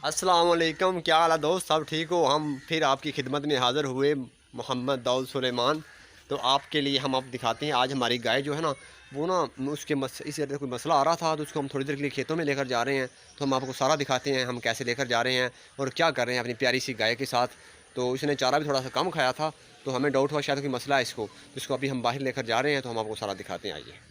अस्सलाम वालेकुम, क्या हाल है दोस्त? सब ठीक हो? हम फिर आपकी खिदमत में हाज़िर हुए, मोहम्मद दाऊद सुलेमान। तो आपके लिए हम अब दिखाते हैं। आज हमारी गाय जो है ना, वो ना उसके इस तरह कोई मसला आ रहा था, तो उसको हम थोड़ी देर के लिए खेतों में लेकर जा रहे हैं। तो हम आपको सारा दिखाते हैं, हम कैसे लेकर जा रहे हैं और क्या कर रहे हैं अपनी प्यारी सी गाय के साथ। तो इसने चारा भी थोड़ा सा कम खाया था, तो हमें डाउट हुआ शायद कोई मसला है इसको, तो इसको अभी हम बाहर लेकर जा रहे हैं। तो हम आपको सारा दिखाते हैं, आइए।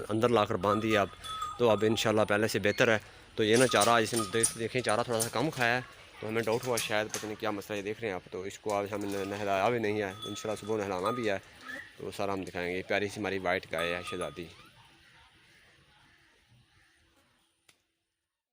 अंदर लाकर बांध दिया अब। तो अब इंशाल्लाह पहले से बेहतर है। तो ये ना चारा आज इसने देखें, चारा थोड़ा सा कम खाया है, तो हमें डाउट हुआ शायद पता नहीं क्या मसला है। देख रहे हैं आप, तो इसको आज हमने नहलाया भी नहीं है, इंशाल्लाह सुबह नहलाना भी है। तो सारा हम दिखाएंगे। प्यारी सी हमारी वाइट गाय है शहजादी।